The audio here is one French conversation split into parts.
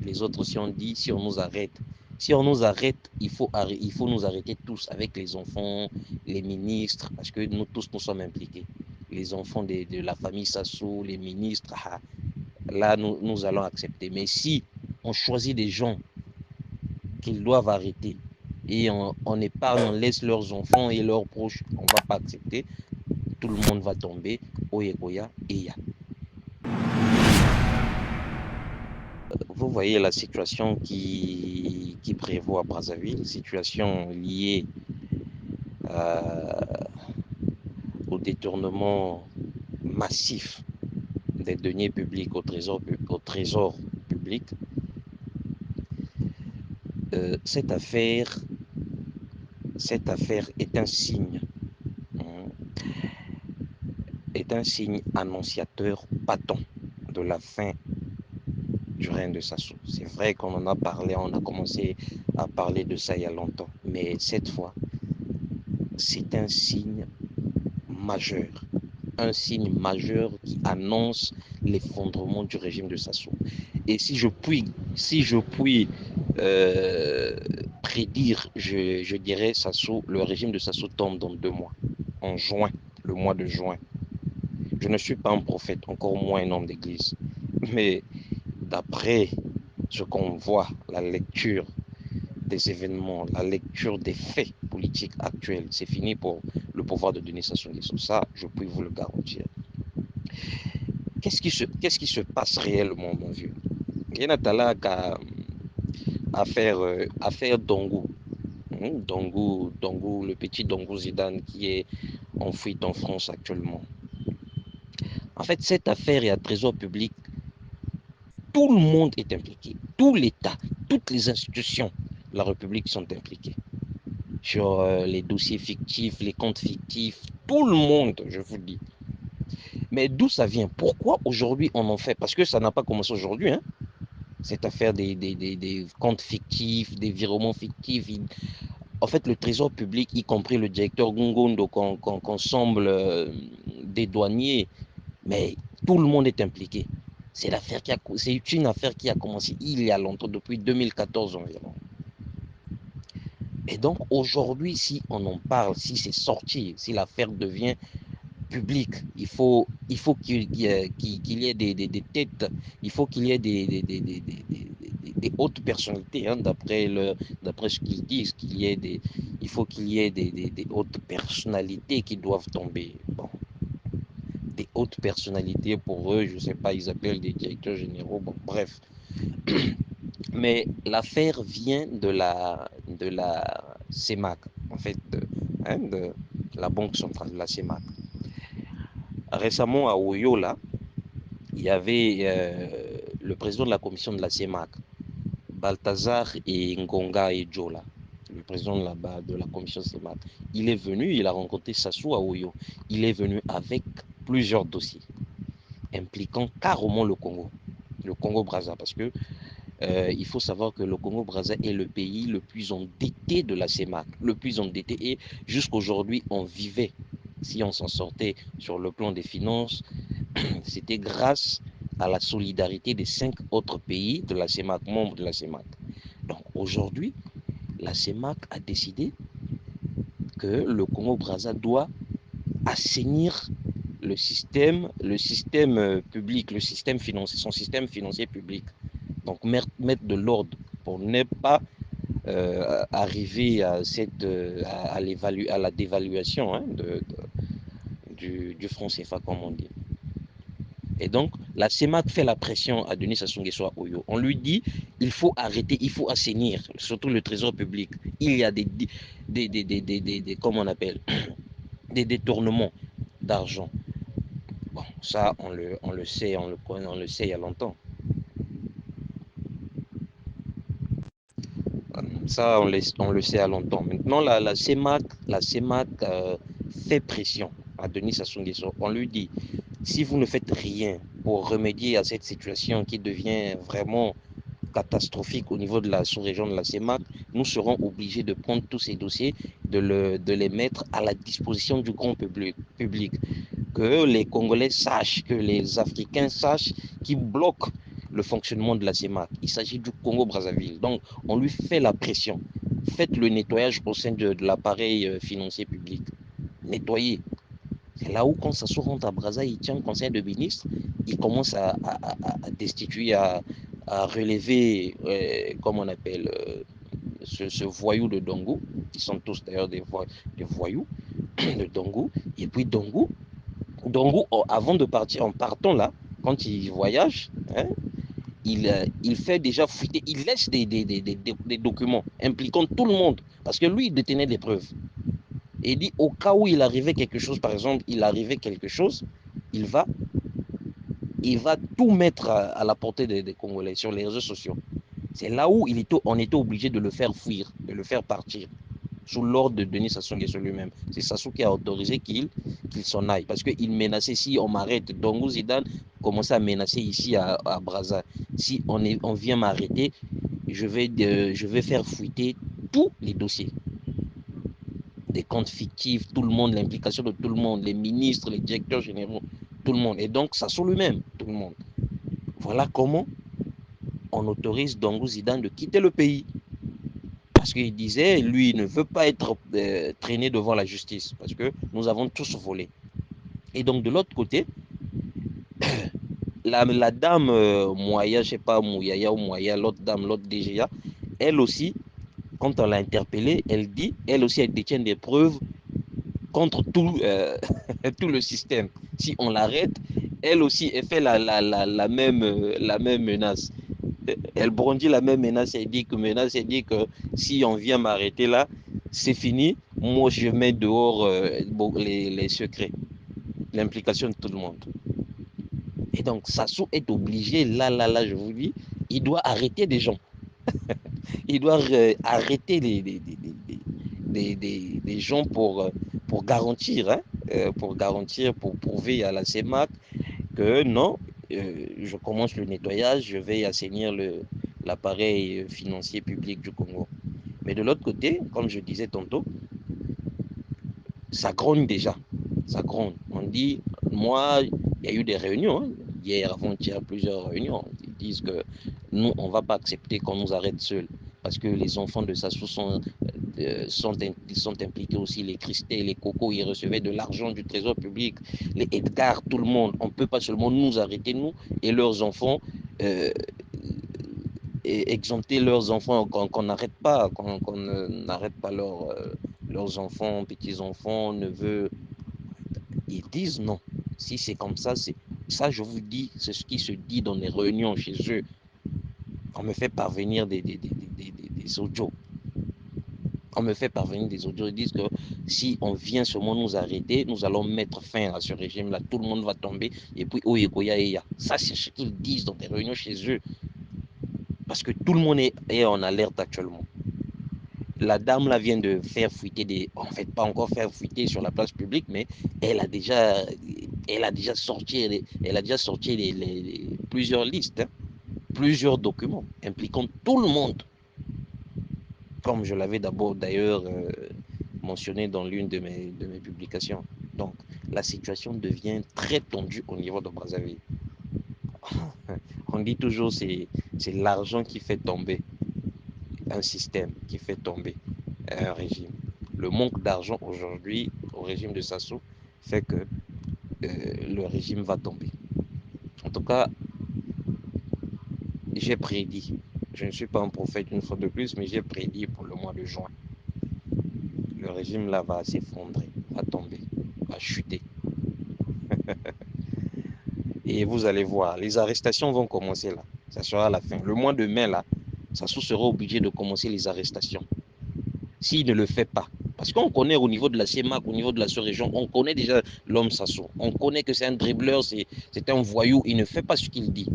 Les autres aussi ont dit, si on nous arrête, si on nous arrête, il faut nous arrêter tous, avec les enfants, les ministres, parce que nous tous, nous sommes impliqués. Les enfants de la famille Sassou, les ministres, là, nous allons accepter. Mais si on choisit des gens qu'ils doivent arrêter et on épargne, on laisse leurs enfants et leurs proches, on ne va pas accepter, tout le monde va tomber, Oyekoya et Ya. Vous voyez la situation qui prévaut à Brazzaville, situation liée au détournement massif des deniers publics au trésor public. Cette affaire est un signe, hein, est un signe annonciateur patent de la fin du règne de Sassou. C'est vrai qu'on en a parlé, on a commencé à parler de ça il y a longtemps, mais cette fois, c'est un signe majeur qui annonce l'effondrement du régime de Sassou. Et si je puis prédire, je dirais Sassou, le régime de Sassou tombe dans 2 mois, en juin, le mois de juin. Je ne suis pas un prophète, encore moins un homme d'église, mais d'après ce qu'on voit, la lecture des événements, la lecture des faits politiques actuels, c'est fini pour le pouvoir de Denis Sassou Nguesso. Ça, je peux vous le garantir. Qu'est-ce qui se passe réellement, mon vieux? Il y a qu'à affaire Dongou. Dongou, le petit Dongou Zidane qui est en fuite en France actuellement. En fait, cette affaire est à trésor public. Tout le monde est impliqué. Tout l'État, toutes les institutions de la République sont impliquées. Sur les dossiers fictifs, les comptes fictifs, tout le monde, je vous dis. Mais d'où ça vient? Pourquoi aujourd'hui on en fait? Parce que ça n'a pas commencé aujourd'hui, hein? Cette affaire des comptes fictifs, des virements fictifs. En fait, le trésor public, y compris le directeur Gungondo, qu'on semble des douaniers, mais tout le monde est impliqué. C'est une affaire qui a commencé il y a longtemps, depuis 2014 environ. Et donc aujourd'hui, si on en parle, si c'est sorti, si l'affaire devient publique, il faut qu'il y ait des têtes, il faut qu'il y ait des hautes personnalités, hein, d'après ce qu'ils disent, il faut qu'il y ait des hautes personnalités qui doivent tomber. Bon, des hautes personnalités pour eux, je ne sais pas, ils appellent des directeurs généraux, bon, bref. Mais l'affaire vient de la CEMAC, en fait, hein, de la Banque centrale, de la CEMAC. Récemment, à Oyo, là, il y avait le président de la commission de la CEMAC, Balthazar et Ngonga et Jola, le président de la commission CEMAC. Il est venu, il a rencontré Sassou à Oyo. Il est venu avec plusieurs dossiers impliquant carrément le Congo-Brazza, parce que il faut savoir que le Congo-Brazza est le pays le plus endetté de la CEMAC, le plus endetté, et jusqu'aujourd'hui, on vivait, si on s'en sortait sur le plan des finances, c'était grâce à la solidarité des 5 autres pays de la CEMAC, membres de la CEMAC. Donc aujourd'hui, la CEMAC a décidé que le Congo-Brazza doit assainir le système public, le système financier, son système financier public. Donc mettre de l'ordre pour ne pas arriver à la dévaluation, hein, du franc CFA, comme on dit. Et donc, la CEMAC fait la pression à Denis Sassou Nguesso à Oyo. On lui dit, il faut arrêter, il faut assainir, surtout le trésor public. Il y a comment on appelle, des détournements d'argent. Bon, ça, on le sait, on le sait il y a longtemps. Ça, on le sait à longtemps. Maintenant, la CEMAC fait pression à Denis Sassou Nguesso. On lui dit, si vous ne faites rien pour remédier à cette situation qui devient vraiment catastrophique au niveau de la sous-région de la CEMAC, nous serons obligés de prendre tous ces dossiers, de les mettre à la disposition du grand public. Que les Congolais sachent, que les Africains sachent, qui bloquent le fonctionnement de la CEMAC. Il s'agit du Congo-Brazzaville. Donc, on lui fait la pression. Faites le nettoyage au sein de l'appareil financier public. Nettoyez. C'est là où, quand Sassou rentre à Brazza, il tient un conseil de ministres, il commence à destituer, à relever, comme on appelle, ce voyou de Dongo, qui sont tous d'ailleurs des voyous de Dongo. Et puis Dongo, avant de partir, en partant là, quand il voyage, hein, il fait déjà fuiter, il laisse des documents impliquant tout le monde, parce que lui, il détenait des preuves. Et il dit, au cas où il arrivait quelque chose, par exemple, il arrivait quelque chose, il va, il va tout mettre à la portée des Congolais sur les réseaux sociaux. C'est là où on était obligé de le faire fuir, de le faire partir, sous l'ordre de Denis Sassou Nguesso lui-même. C'est Sassou qui a autorisé qu'il s'en aille, parce qu'il menaçait, si on m'arrête, Dongo Zidane commençait à menacer ici à Brazza. Si on vient m'arrêter, je vais faire fuiter tous les dossiers. Des comptes fictifs, tout le monde, l'implication de tout le monde, les ministres, les directeurs généraux, tout le monde. Et donc, Sassou lui-même, tout le monde. Voilà comment on autorise Dongo Zidane de quitter le pays. Parce qu'il disait, lui, il ne veut pas être traîné devant la justice, parce que nous avons tous volé. Et donc, de l'autre côté, la dame Moya, je ne sais pas, Mouyaya ou Moya, l'autre dame, l'autre DGA, elle aussi, quand on l'a interpellée, elle dit, elle aussi, elle détient des preuves contre tout le système. Si on l'arrête, elle aussi, elle fait la même menace. Elle brandit la même menace, elle dit que si on vient m'arrêter là, c'est fini. Moi, je mets dehors les secrets, l'implication de tout le monde. Et donc, Sassou est obligé, là, je vous dis, il doit arrêter des gens. Il doit arrêter des gens pour garantir, hein, pour prouver à la CEMAC que non, je commence le nettoyage, je vais assainir l'appareil financier public du Congo. Mais de l'autre côté, comme je disais tantôt, ça grogne déjà. Ça grogne. On dit, moi, il y a eu des réunions, hein, hier, avant-hier, plusieurs réunions. Ils disent que nous, on ne va pas accepter qu'on nous arrête seuls. Parce que les enfants de Sassou sont impliqués aussi, les Christé, les Coco, ils recevaient de l'argent du trésor public, les Edgar, tout le monde. On ne peut pas seulement nous arrêter, nous, et leurs enfants, euh, et exempter leurs enfants, qu'on n'arrête pas, qu'on n'arrête pas leurs enfants, petits-enfants, neveux. Ils disent non. Si c'est comme ça, c'est ça, je vous dis, c'est ce qui se dit dans les réunions chez eux. On me fait parvenir des audios. On me fait parvenir des audios. Ils disent que si on vient seulement nous arrêter, nous allons mettre fin à ce régime-là. Tout le monde va tomber. Et puis, Oyekoya et Ya. Ça, c'est ce qu'ils disent dans des réunions chez eux. Parce que tout le monde est en alerte actuellement. La dame là vient de faire fuiter en fait pas encore faire fuiter sur la place publique, mais elle a déjà, elle a déjà sorti plusieurs listes, hein, plusieurs documents impliquant tout le monde, comme je l'avais d'abord d'ailleurs mentionné dans l'une de mes publications. Donc la situation devient très tendue au niveau de Brazzaville. On dit toujours c'est l'argent qui fait tomber un système, qui fait tomber un régime. Le manque d'argent aujourd'hui au régime de Sassou fait que le régime va tomber. En tout cas, j'ai prédit, je ne suis pas un prophète une fois de plus, mais j'ai prédit pour le mois de juin. Le régime là va s'effondrer, va tomber, va chuter. Et vous allez voir, les arrestations vont commencer là. Ça sera la fin. Le mois de mai là, Sassou sera obligé de commencer les arrestations. S'il ne le fait pas. Parce qu'on connaît au niveau de la CEMAC, au niveau de la sous-région, on connaît déjà l'homme Sassou. On connaît que c'est un dribbleur, c'est un voyou, il ne fait pas ce qu'il dit.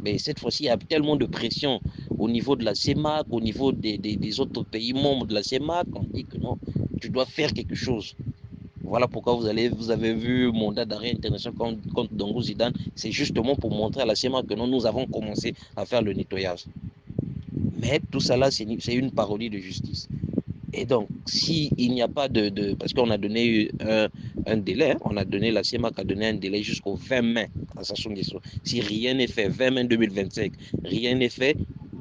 Mais cette fois-ci, il y a tellement de pression au niveau de la CEMAC, au niveau des autres pays membres de la CEMAC, on dit que non, tu dois faire quelque chose. Voilà pourquoi vous avez vu mandat d'arrêt international contre Dongo Zidane. C'est justement pour montrer à la CEMAC que non, nous avons commencé à faire le nettoyage. Mais tout ça là, c'est une parodie de justice. Et donc, s'il n'y a pas parce qu'on a donné un délai, hein, on a donné, la CEMAC a donné un délai jusqu'au 20 mai. à Sassou Nguesso. Si rien n'est fait, 20 mai 2025, rien n'est fait,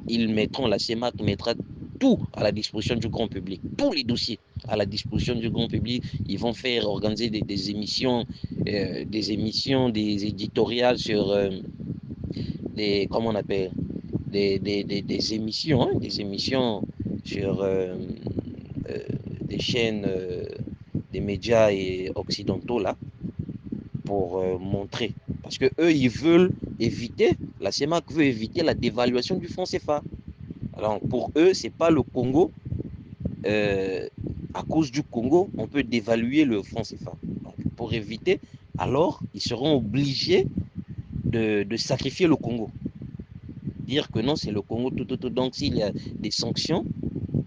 ils mettront, la CEMAC mettra tout à la disposition du grand public, tous les dossiers à la disposition du grand public. Ils vont faire organiser des émissions, des éditoriales sur des, comment on appelle, des émissions, hein, des émissions sur euh, des chaînes, des médias et occidentaux là, pour montrer. Parce que eux, ils veulent éviter, la CEMAC veut éviter la dévaluation du franc CFA. Alors pour eux, c'est pas le Congo. euh, à cause du Congo, on peut dévaluer le franc CFA. Donc, pour éviter, alors ils seront obligés de sacrifier le Congo. Dire que non, c'est le Congo tout. Donc s'il y a des sanctions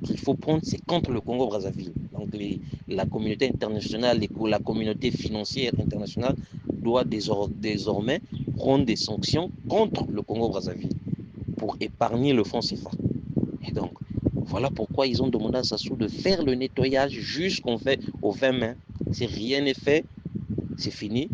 qu'il faut prendre, c'est contre le Congo-Brazzaville. Donc la communauté internationale, la communauté financière internationale doit désormais prendre des sanctions contre le Congo-Brazzaville pour épargner le franc CFA. Et donc, voilà pourquoi ils ont demandé à Sassou de faire le nettoyage jusqu'au fait au 20 mai. Si rien n'est fait, c'est fini.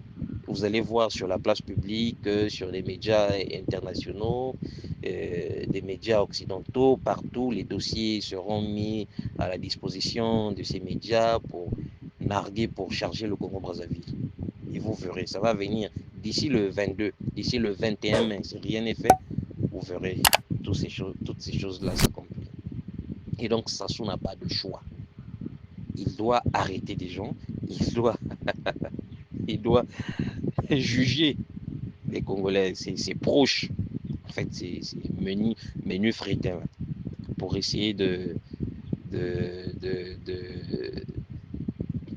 Vous allez voir sur la place publique, sur les médias internationaux, des médias occidentaux, partout, les dossiers seront mis à la disposition de ces médias pour narguer, pour charger le Congo-Brazzaville. Et vous verrez, ça va venir d'ici le 22, d'ici le 21 mai, si rien n'est fait, vous verrez toutes ces choses-là s'accomplir. Et donc, Sassou n'a pas de choix. Il doit arrêter des gens, il doit juger les Congolais, ses proches. En fait, c'est menu frétin pour essayer de, de, de,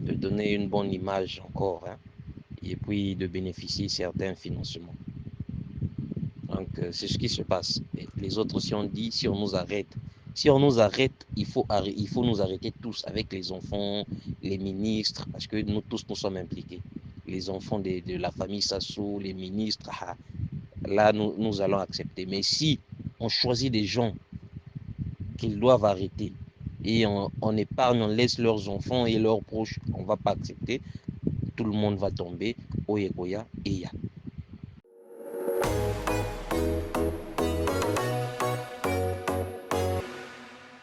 de donner une bonne image encore, hein, et puis de bénéficier certains financements. Donc, c'est ce qui se passe. Et les autres, si on dit, si on nous arrête, il faut nous arrêter tous, avec les enfants, les ministres, parce que nous tous, nous sommes impliqués. Les enfants de la famille Sassou, les ministres, ah, là, nous allons accepter. Mais si on choisit des gens qu'ils doivent arrêter et on épargne, on laisse leurs enfants et leurs proches, on ne va pas accepter, tout le monde va tomber, Oyekoya et Ya.